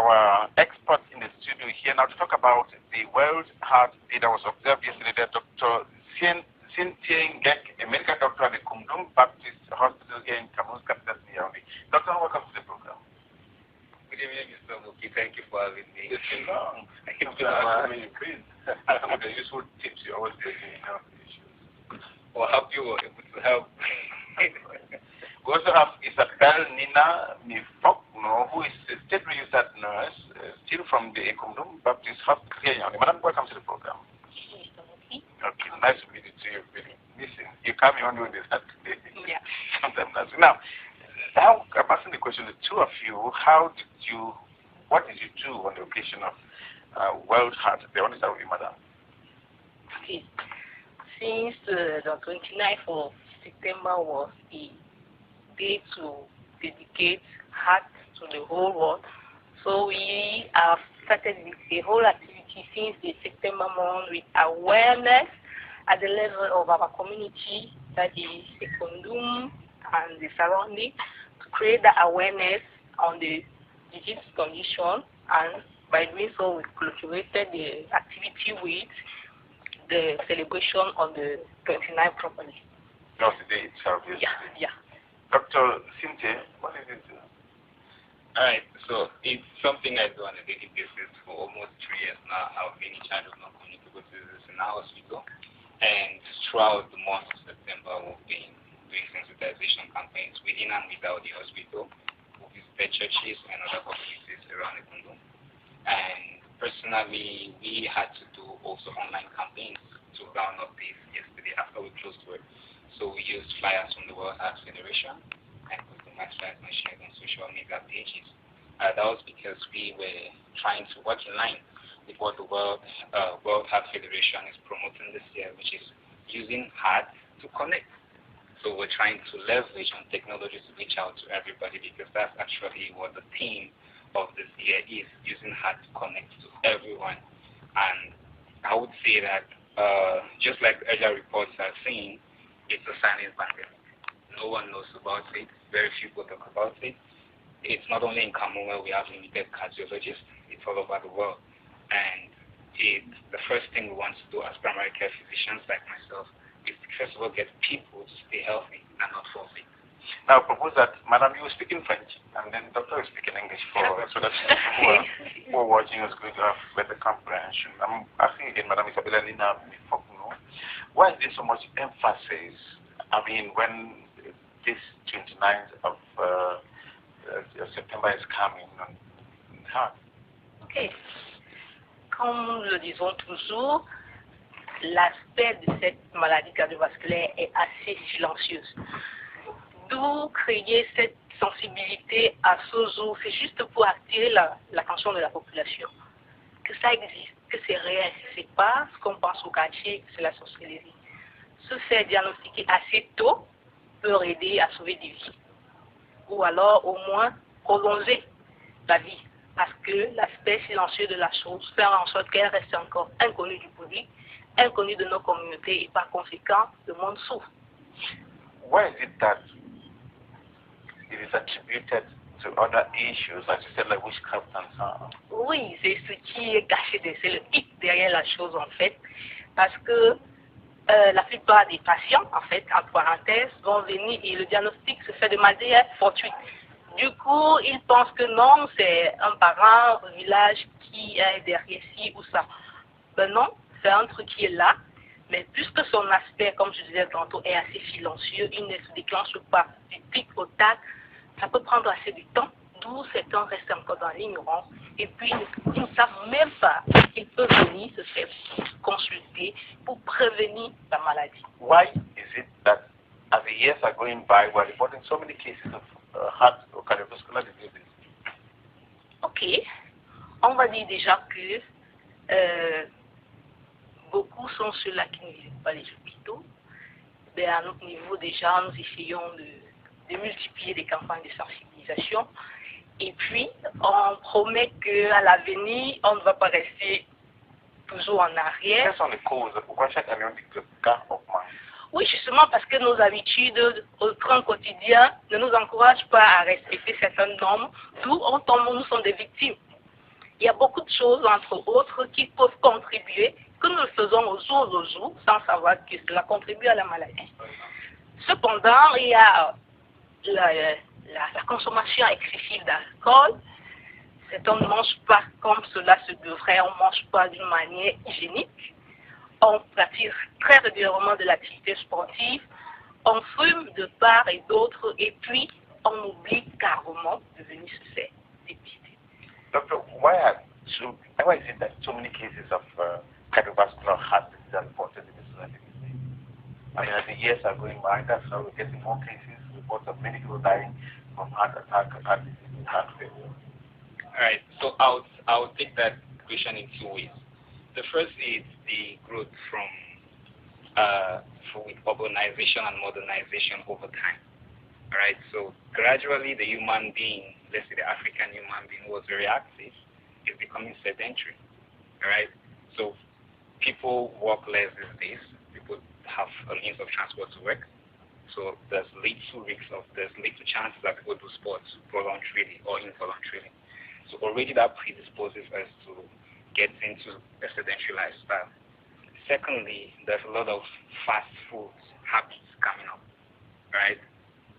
our expert in the studio here now to talk about the World Heart Day that was observed yesterday. Dr. Sintieh, a medical doctor at the Kundum Baptist Hospital here in Cameroon, capital Yaoundé. Doctor, welcome to the program. Good evening, Mr. Muki. Thank you for having me. It's been long. Thank you for having me. Some of the useful tips you always give me in health issues. Well, I hope you were able to help. We also have Isabel Nina Mifokno, who is a state registered nurse, still from the Kundum Baptist Hospital here in Yaoundé. Madam, welcome to the program. Okay, nice to meet you too. Really missing. You come here only with this today. Yeah. Sometimes nice. Now, I'm asking the question to the two of you. What did you do on the occasion of World Heart Day? I want to start with you, madam. Okay. Since the 29th of September was a day to dedicate heart to the whole world, so we have started the whole activity since the September month with awareness at the level of our community, that is the Kundum and the surrounding, to create the awareness on the disease condition, and by doing so we cultivated the activity with the celebration on the 29th properly. Not the day itself, yes. Yeah. Dr. Sintieh, what is it? Alright, so it's something I do on a daily basis for almost 3 years now. I've been in charge of non-communicable diseases in our hospital, and throughout the month of September we've been doing sensitization campaigns within and without the hospital. We visited churches and other communities around the Kundum. And personally, we had to do also online campaigns to round up this yesterday after we closed work. So we used flyers from the Wold Heart Federation and customized flyers and shared on social media pages. That was because we were trying to work in line with what the World Heart Federation is promoting this year, which is using heart to connect. So we're trying to leverage on technology to reach out to everybody, because that's actually what the theme of this year is, using heart to connect to everyone. And I would say that just like earlier reports are saying, it's a silent pandemic. No one knows about it. Very few people talk about it. It's not only in Cameroon where we have limited cardiologists, it's all over the world. And the first thing we want to do as primary care physicians like myself is to first of all get people to stay healthy and not fall sick. Now, I propose that, madam, you speak in French, and then doctor will speak in English so that people who are watching is going to have better comprehension. I'm asking again, Madam Isabella Nina Mifokno, why is there so much emphasis, I mean, when this 29th of September is coming on heart? Ok. Comme le disons toujours, l'aspect de cette maladie cardiovasculaire est assez silencieuse. D'où créer cette sensibilité à ce jour, c'est juste pour attirer l'attention de la population. Que ça existe, que c'est réel, c'est pas ce qu'on pense au quartier, c'est la sorcellerie. Se faire diagnostiquer assez tôt peut aider à sauver des vies, ou alors au moins prolonger la vie, parce que l'aspect silencieux de la chose fait en sorte qu'elle reste encore inconnue du public, inconnue de nos communautés, et par conséquent, le monde souffre. Why is it that it is attributed to other issues, as you said, like witchcraft and so on? Oui, c'est ce qui est caché, c'est le hic derrière la chose en fait, parce que la plupart des patients, en fait, en parenthèse, vont venir et le diagnostic se fait de manière fortuite. Du coup, ils pensent que non, c'est un parent au village qui est derrière ci ou ça. Ben non, c'est un truc qui est là, mais puisque son aspect, comme je disais tantôt, est assez silencieux, il ne se déclenche pas du tic au tac, ça peut prendre assez de temps, d'où certains restent encore dans l'ignorance, et puis ils ne savent même pas qu'ils peuvent venir se faire consulter pour prévenir la maladie. Why is it that as the years are going by, we're reporting so many cases of heart or cardiovascular diseases? Ok, on va dire déjà que beaucoup sont ceux-là qui ne visitent pas les hôpitaux. Mais à notre niveau déjà, nous essayons de multiplier des campagnes de sensibilisation. Et puis, on promet qu'à l'avenir, on ne va pas rester toujours en arrière. Quelles sont les causes? Pourquoi chaque année on dit que le cas augmente? Oui, justement parce que nos habitudes au train quotidien ne nous encouragent pas à respecter certaines normes, d'où nous sommes des victimes. Il y a beaucoup de choses, entre autres, qui peuvent contribuer, que nous le faisons au jour, sans savoir que cela contribue à la maladie. Cependant, il y a la consommation excessive d'alcool. On ne mange pas comme cela se devrait, on ne mange pas d'une manière hygiénique. On pratique très régulièrement de l'activité sportive, on fume de part et d'autre, et puis on oublie carrément de venir se faire dépister. Doctor, why is it that so many cases of cardiovascular heart disease are reported in the society? I mean, as the years are going by, that's how we're getting more cases, reports of many people dying from heart attack, heart disease, heart failure. Alright, so I'll take that question in two ways. The first is the growth with urbanization and modernization over time. Alright, so gradually the human being, let's say the African human being, was very active, is becoming sedentary. Alright, so people walk less these days, people have a means of transport to work, so there's little chances that people do sports voluntarily or involuntarily. So already that predisposes us to get into a sedentary lifestyle. Secondly, there's a lot of fast food habits coming up, right?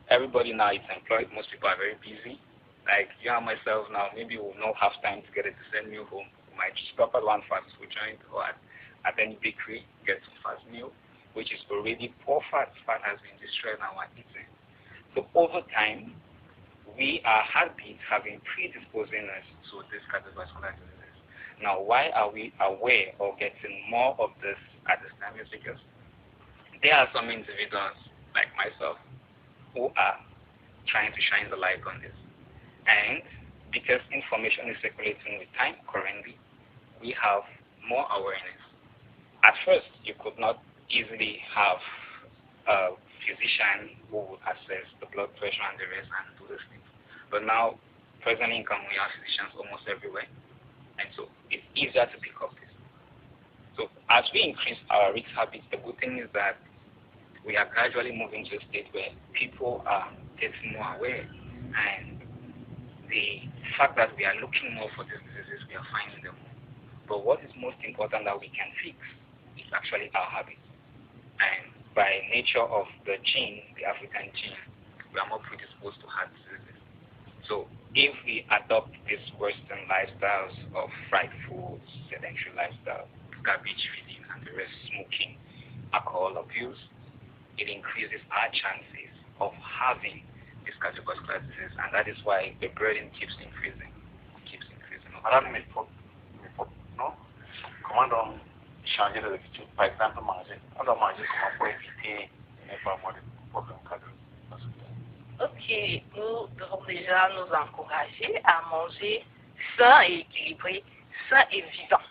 Everybody now is employed. Most people are very busy. Like you and myself now, maybe we'll not have time to get a decent meal home. We might stop at one fast food joint or at any bakery, get some fast meal, which is already poor fat. Fat has been destroyed in our eating. So over time, our habits have been predisposing us to this cardiovascular disease. Now, why are we aware or getting more of this at this time? Is because there are some individuals like myself who are trying to shine the light on this. And because information is circulating with time currently, we have more awareness. At first, you could not easily have a physician who would assess the blood pressure and the rest and do these things. But now, presently in Cameroon, we have physicians almost everywhere. And so it's easier to pick up this. So as we increase our risk habits, the good thing is that we are gradually moving to a state where people are getting more aware. And the fact that we are looking more for these diseases, we are finding them more. But what is most important that we can fix is actually our habits. And by nature of the gene, the African gene, we are more predisposed to heart diseases. So if we adopt these Western lifestyles of fried foods, sedentary lifestyle, garbage feeding, and the rest, smoking, alcohol abuse, it increases our chances of having this cardiovascular disease, and that is why the burden keeps increasing. Madame, non? Comment donc changer de l'habitude? Par exemple, manger. On doit manger comment pour éviter de ne pas avoir de problèmes cardiovasculaires? Ok, nous devons déjà nous encourager à manger sain et équilibré, sain et vivant.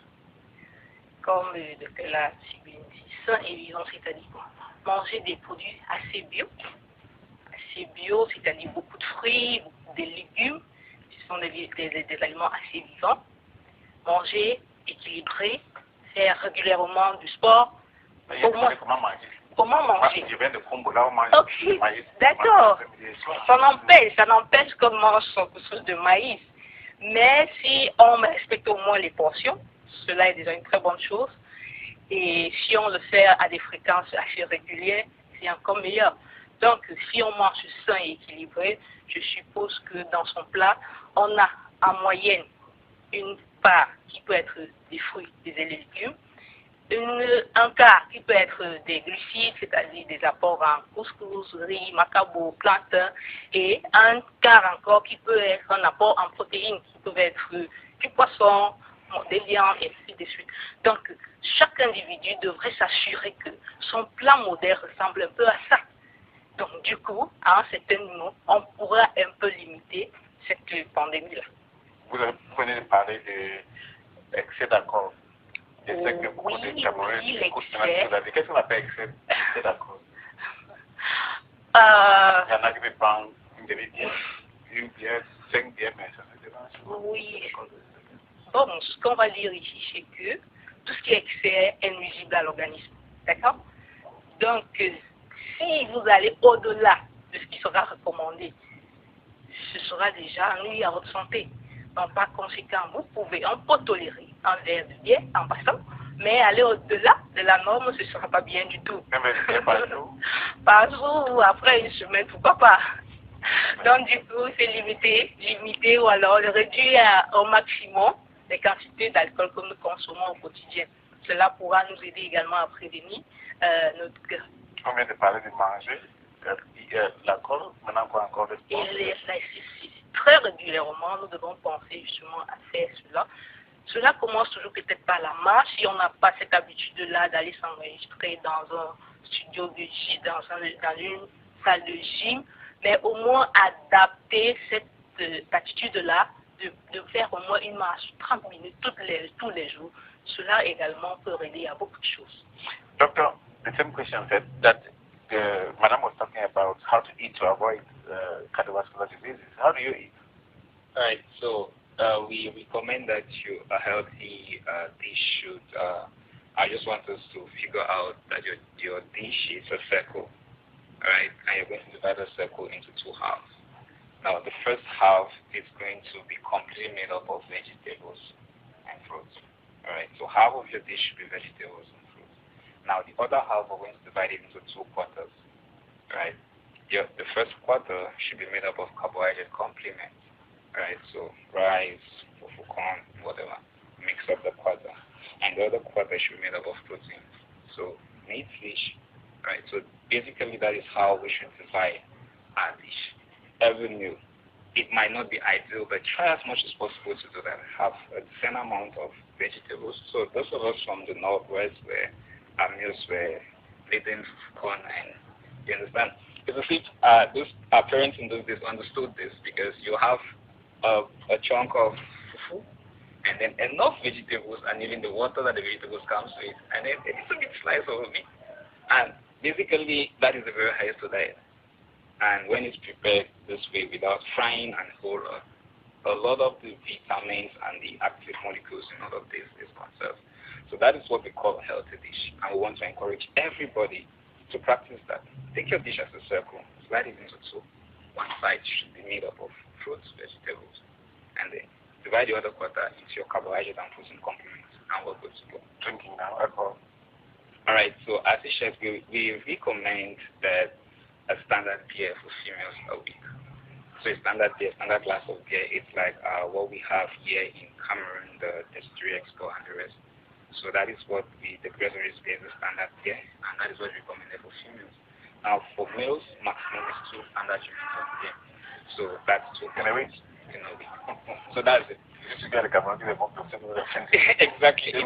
Comme le docteur l'a si bien dit, sain et vivant, c'est-à-dire quoi? Manger des produits assez bio, c'est-à-dire beaucoup de fruits, beaucoup de légumes, ce sont des aliments assez vivants. Manger équilibré, faire régulièrement du sport. Comment manger? Je viens de Congo, là on mange. Ok, d'accord. Ça n'empêche qu'on mange quelque chose de maïs. Mais si on respecte au moins les portions, cela est déjà une très bonne chose. Et si on le fait à des fréquences assez régulières, c'est encore meilleur. Donc, si on mange sain et équilibré, je suppose que dans son plat, on a en moyenne une part qui peut être des fruits, des légumes, un quart qui peut être des glucides, c'est-à-dire des apports en couscous, riz, macabo, plantain, et un quart encore qui peut être un apport en protéines, qui peut être du poisson, des viandes, et ainsi de suite. Donc, chaque individu devrait s'assurer que son plat modèle ressemble un peu à ça. Donc, du coup, à un certain moment, on pourra un peu limiter cette pandémie-là. Vous venez de parler de excès d'alcool. Je sais que beaucoup de Camerounais écoutent maintenant. Qu'est-ce qu'on appelle excès d'alcool? Il y en a qui me prennent une bière, 5 bières, mais ça se dérange. Oui. Bon, ce qu'on va dire ici, c'est que tout ce qui est excès est nuisible à l'organisme. D'accord? Donc, si vous allez au-delà de ce qui sera recommandé, ce sera déjà un nuit à votre santé. Par conséquent, on peut tolérer un verre de bière en passant, mais aller au-delà de la norme, ce ne sera pas bien du tout. Par jour? Par jour ou après une semaine, pourquoi pas. Donc du coup, c'est limiter ou alors réduire au maximum les quantités d'alcool que nous consommons au quotidien. Cela pourra nous aider également à prévenir notre cœur. On vient de parler de manger, l'alcool, maintenant quoi encore de sport? Et l'exercice. Très régulièrement, nous devons penser justement à faire cela. Cela commence toujours peut-être par la marche, si on n'a pas cette habitude-là d'aller s'enregistrer dans un studio de gym, dans une salle de gym, mais au moins adapter cette attitude-là de faire au moins une marche 30 minutes tous les jours. Cela également peut aider à beaucoup de choses. Doctor, the same question said that Madam was talking about how to eat to avoid cardiovascular diseases. How do you eat? Alright, so we recommend that a healthy dish should. I just want us to figure out that your dish is a circle, alright, and you're going to divide the circle into two halves. Now, the first half is going to be completely made up of vegetables and fruits. Alright, so half of your dish should be vegetables and fruits. Now, the other half, we're going to divide it into two quarters. Right? The first quarter should be made up of carbohydrate complements. Right? So rice, fufu, corn, whatever. Mix up the quarter. And the other quarter should be made up of protein. So meat, fish. Right? So basically that is how we should divide our dish. Every meal. It might not be ideal, but try as much as possible to do that. Have a decent amount of vegetables. So those of us from the northwest where our meals were eating corn, and you understand? It's as if our parents in those days understood this, because you have a chunk of fufu and then enough vegetables and even the water that the vegetables comes with, and then it's a big slice of meat. And basically that is the very highest diet. And when it's prepared this way without frying and whole, a lot of the vitamins and the active molecules in all of this is conserved. So that is what we call a healthy dish, and we want to encourage everybody to practice that. Take your dish as a circle, slide it into two. One side should be made up of fruits, vegetables, and then divide the other quarter into your carbohydrate and protein complements, and we're good to go. Drinking now, alcohol. Alright, so as a chef, we recommend that a standard beer for females a week. So a standard glass of beer, it's like what we have here in Cameroon, the Distillery Expo and the rest. So that is what the Grazeries beer is the standard beer, and that is what we recommend for females. Now for males, maximum is 2 standard units of beer. So that's 2 in a week. So that's it. Exactly. So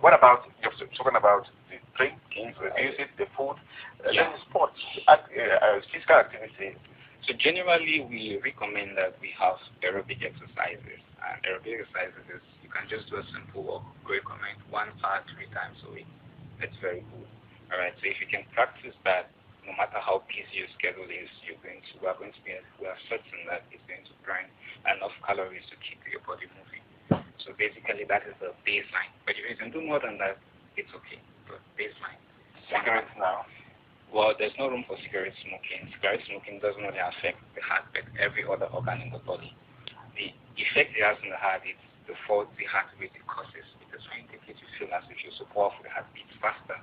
what about, you're talking about the drinking, the music, the food, then sports, physical activity? So generally, we recommend that we have aerobic exercises. And aerobic exercises is, you can just do a simple walk. We recommend 1 hour 3 times a week. That's very good. Alright, so if you can practice that, no matter how busy your schedule is, we are certain that it's going to burn enough calories to keep your body moving. So basically, that is the baseline. But if you can do more than that, it's okay. But baseline. Cigarettes now? Well, there's no room for cigarette smoking. Cigarette smoking doesn't only affect the heart, but every other organ in the body. The effect it has on the heart is the faulty heart rate it causes. Because when you take it, you feel as if you're so powerful, the heart beats faster.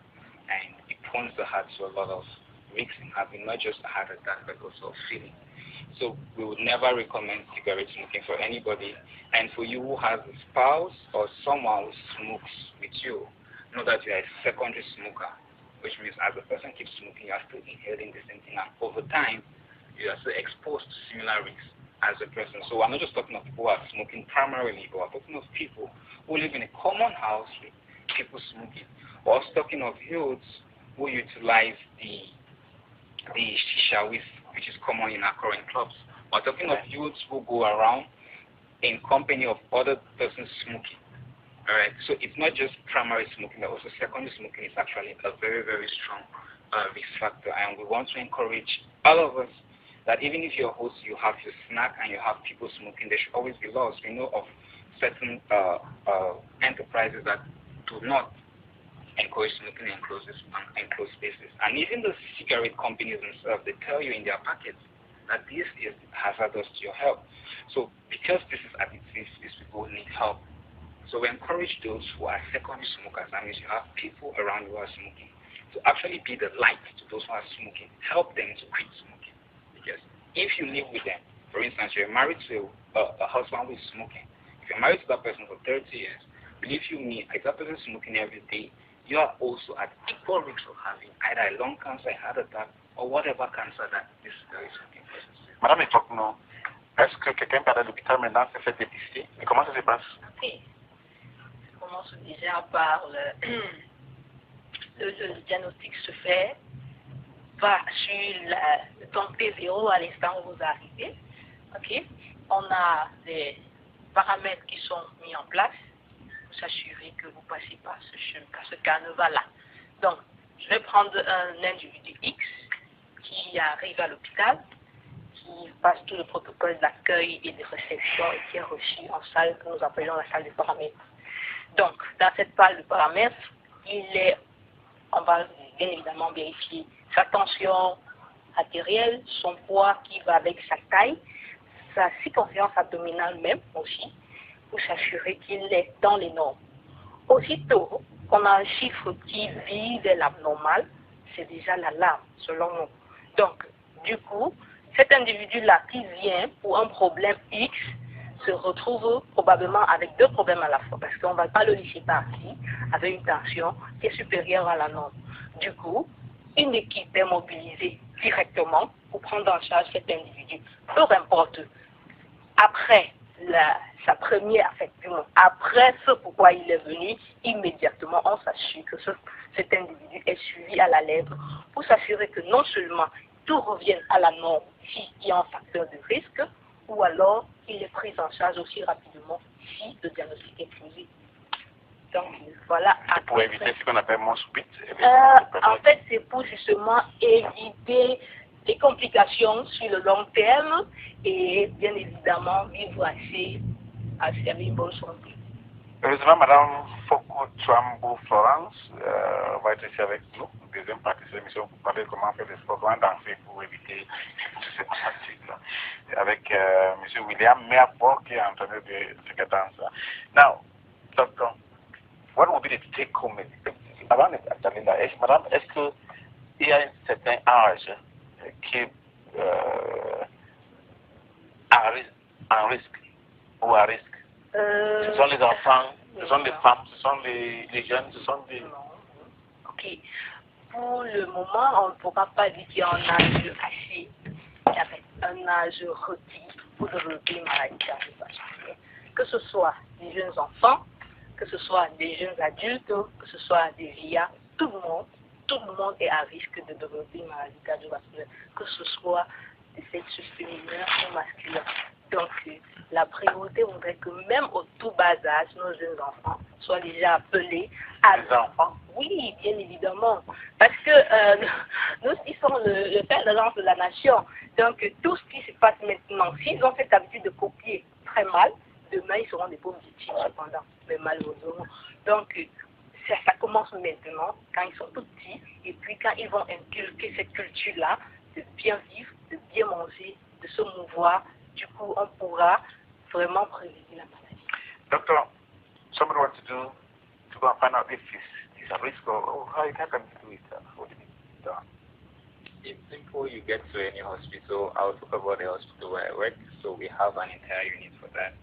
And it points the heart to a lot of risks in having not just a heart attack, but also feeling. So we would never recommend cigarette smoking for anybody. And for you who has a spouse or someone who smokes with you, know that you are a secondary smoker, which means as the person keeps smoking, you are still inhaling the same thing, and over time, you are still exposed to similar risks as a person. So we're not just talking of people who are smoking primarily, but we're talking of people who live in a common house with people smoking. We're also talking of youths who utilize the shisha, which is common in our current clubs. We're talking of youths who go around in company of other persons smoking. Alright, so it's not just primary smoking, but also secondary smoking is actually a very, very strong risk factor. And we want to encourage all of us that even if you're a host, you have your snack and you have people smoking, there should always be laws. We know of certain enterprises that do not encourage smoking in enclosed spaces. And even the cigarette companies themselves, they tell you in their packets that this is hazardous to your health. So because this is addictive, these people need help. So we encourage those who are secondary smokers, that means you have people around you who are smoking, to actually be the light to those who are smoking. Help them to quit smoking. Because if you live with them, for instance, you're married to a husband who is smoking. If you're married to that person for 30 years, believe you me, if that person is smoking every day, you are also at equal risk of having either a lung cancer, a heart attack, or whatever cancer that this very smoking person is. Madame Epokno, est-ce que quelqu'un peut aller à l'hôpital maintenant se fait dépister? Et comment ça se passe? Oui. Ça commence déjà par le diagnostic se fait va sur le temps P0 à l'instant où vous arrivez. Ok. On a des paramètres qui sont mis en place pour s'assurer que vous passez par ce carnaval-là. Donc, je vais prendre un individu X qui arrive à l'hôpital, qui passe tout le protocole d'accueil et de réception et qui est reçu en salle que nous appelons la salle de paramètres. Donc, dans cette salle de paramètres, on va bien évidemment vérifier sa tension artérielle, son poids qui va avec sa taille, sa circonférence abdominale même aussi, pour s'assurer qu'il est dans les normes. Aussitôt qu'on a un chiffre qui vise l'abnormal, c'est déjà l'alarme, selon nous. Donc, du coup, cet individu-là qui vient pour un problème X se retrouve probablement avec deux problèmes à la fois, parce qu'on ne va pas le laisser partir avec une tension qui est supérieure à la norme. Du coup, une équipe est mobilisée directement pour prendre en charge cet individu, peu importe. Après sa première affection, après ce pourquoi il est venu, immédiatement on s'assure que cet individu est suivi à la lettre pour s'assurer que non seulement tout revienne à la norme s'il y a un facteur de risque, ou alors qu'il est pris en charge aussi rapidement si le diagnostic est posé. Donc voilà. Pour éviter ce qu'on appelle mort subite. En fait, c'est pour justement éviter les complications sur le long terme et bien évidemment vivre assez avec une bonne santé. Heureusement, Madame Foucault Trambo Florence va être ici avec nous, deuxième partie de l'émission, pour parler de comment faire des sports, comment danser pour éviter cette pratique-là. Avec M. William Merport qui est entraîneur de cette danse-là. Now, doctor, what would be the take-home? Avant d'aller là, Madame, est-ce qu'il y a un certain âge qui est en risque ou à risque? Ce sont les enfants, ce sont les femmes, ce sont les jeunes, ce sont des... Ok. Pour le moment, on ne pourra pas dire qu'il y a un âge assez, avec un âge requis pour développer une maladie cardiovasculaire. Que ce soit des jeunes enfants, que ce soit des jeunes adultes, que ce soit des vieillards, tout le monde est à risque de développer une maladie cardiovasculaire, que ce soit des sexes féminins ou masculins. Donc, la priorité voudrait que même au tout bas âge, nos jeunes enfants soient déjà appelés à... Les enfants? Oui, bien évidemment. Parce que nous, ils sont le fer de lance de la nation. Donc, tout ce qui se passe maintenant, s'ils ont cette habitude de copier très mal, demain, ils seront des pauvres victimes cependant, mais malheureusement. Donc, ça commence maintenant, quand ils sont tout petits, et puis quand ils vont inculquer cette culture-là, de bien vivre, de bien manger, de se mouvoir, du coup, on pourra vraiment prévenir la maladie. Doctor, somebody wants to go and find out if it's a risk or how you can do it. What do you do? It's simple. You get to any hospital. I'll talk about the hospital where I work. So we have an entire unit for that.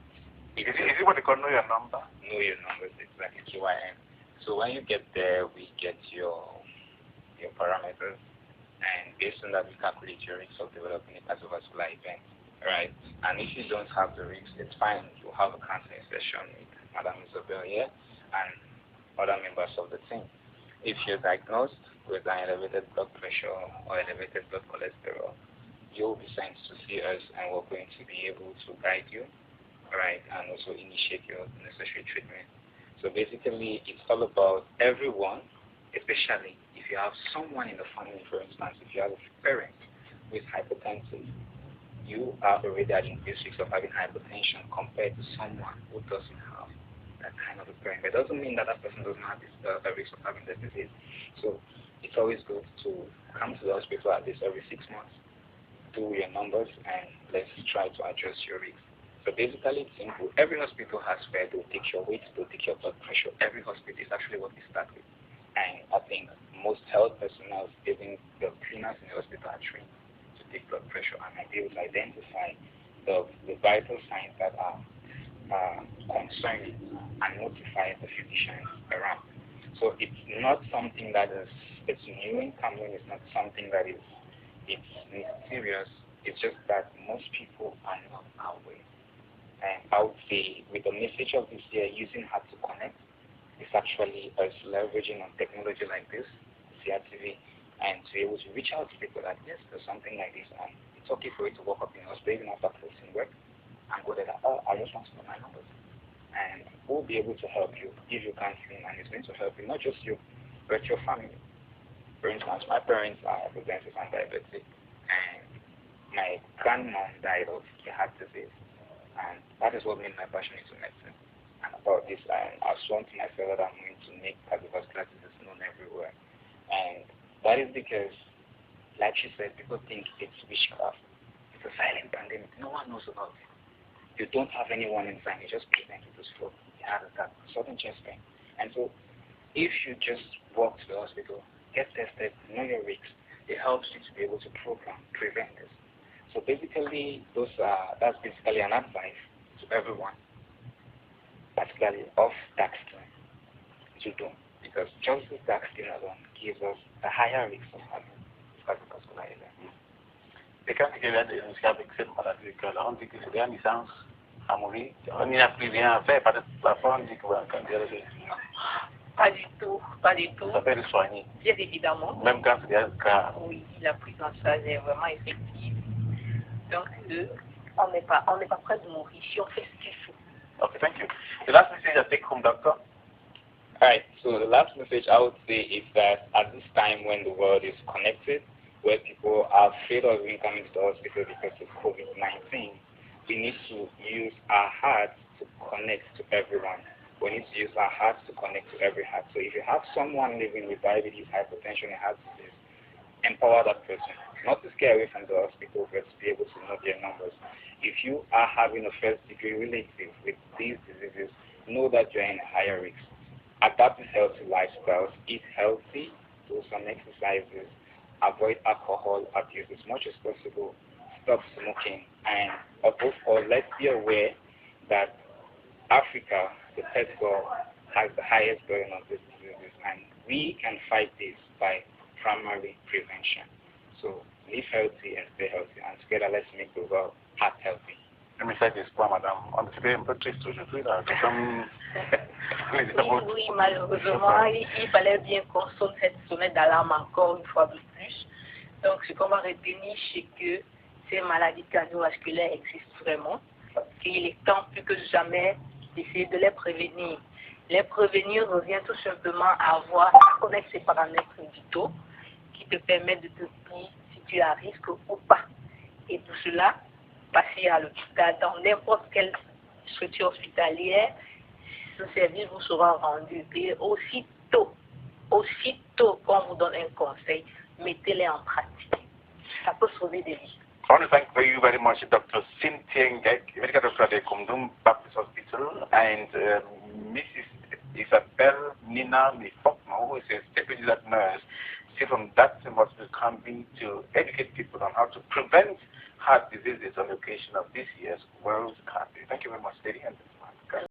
Is it what they call know your number? Know your number, exactly, QIM. So when you get there, we get your parameters, and based on that, we calculate your risk of developing a cardiovascular event. Right, and if you don't have the risk, it's fine. You'll have a counseling session with Madam Isabel here and other members of the team. If you're diagnosed with an elevated blood pressure or elevated blood cholesterol, you'll be sent to see us, and we're going to be able to guide you, right, and also initiate your necessary treatment. So basically, it's all about everyone, especially if you have someone in the family, for instance, if you have a parent with hypertensive, you are already at increased risk of having hypertension compared to someone who doesn't have that kind of a parent. But it doesn't mean that that person doesn't have a risk of having the disease. So it's always good to come to the hospital at least every 6 months, do your numbers, and let's try to adjust your risk. So basically, it's simple. Every hospital has where they'll take your weight, they'll take your blood pressure. Every hospital is actually what we start with. And I think most health personnel, even the cleaners in the hospital, are trained to take blood pressure and are able to identify the vital signs that are concerning and notify the physicians around. So it's not something that it's new in Cameroon. It's not something that it's mysterious. It's just that most people are not aware. And I would say with the message of this year, using how to connect, it's actually us leveraging on technology like this, CRTV, and to be able to reach out to people that yes, there's something like this, and it's okay for you to walk up in the hospital even after closing work and go there. Oh, I just want to know my numbers, and we'll be able to help you, give you counseling, and it's going to help you not just you, but your family. For instance, my parents are hypertensive and diabetic, and my grandmom died of the heart disease, and that is what made my passion into medicine. And about this, I sworn to myself that I'm going to make cardiovascular disease known everywhere. And that is because, like she said, people think it's witchcraft. It's a silent pandemic. No one knows about it. You don't have anyone inside. You just present with a stroke. You have a sudden chest pain. And so, if you just walk to the hospital, get tested, know your risks, it helps you to be able to prevent this. So basically, that's basically an advice to everyone, particularly of dark skin, to do. Because just this dark skin alone gives us a higher risk of having cardiovascular disease. Et quand il y a des gens avec cette maladie, on dit que c'est une licence à mourir, on n'y a plus rien à faire, par exemple, on dit que quand il y a des gens. Pas du tout, pas du tout. Ça peut le soigner. Bien évidemment. Même quand il y a un cas. Oui, la prise en charge est vraiment effective. Donc, on n'est pas prêt de mourir si on fait ce qu'il faut. Okay, thank you. The last message I take home, doctor. Alright, so the last message I would say is that at this time when the world is connected, where people are afraid of even coming to the hospital because of COVID-19, we need to use our hearts to connect to everyone. We need to use our hearts to connect to every heart. So if you have someone living with diabetes, hypertension, and heart disease, empower that person. Not to scare away from the hospital, but to be able to know their numbers. If you are having a first-degree relative with these diseases, know that you're in a higher risk. Adapt to healthy lifestyles, eat healthy, do some exercises, avoid alcohol abuse as much as possible, stop smoking, and above all, let's be aware that Africa, the third world, has the highest burden of these diseases, and we can fight this by primary prevention. So live healthy and stay healthy, and together let's make the world heart healthy. Le message est pour madame. On fait un peu triste aujourd'hui, là. Comme... Oui, malheureusement, il fallait bien qu'on sonne cette sonnette d'alarme encore une fois de plus. Donc, ce qu'on va retenir, c'est que ces maladies cardiovasculaires existent vraiment, qu'il est temps plus que jamais d'essayer de les prévenir. Les prévenir revient tout simplement à connaître ces paramètres vitaux qui te permettent de te dire si tu as risque ou pas. Et pour cela, passer à l'hôpital, dans n'importe quelle structure hospitalière, ce service vous sera rendu. Et aussitôt qu'on vous donne un conseil, mettez-les en pratique. Ça peut sauver des vies. I want to thank you very much, Dr. Sintieh, medical doctor at the Kumdum Baptist Hospital, and Mrs. Isabel Nina Mifokmo, who is a deputy nurse, from that same hospital, coming to educate people on how to prevent heart diseases on the occasion of this year's World Heart Day. Thank you very much, lady.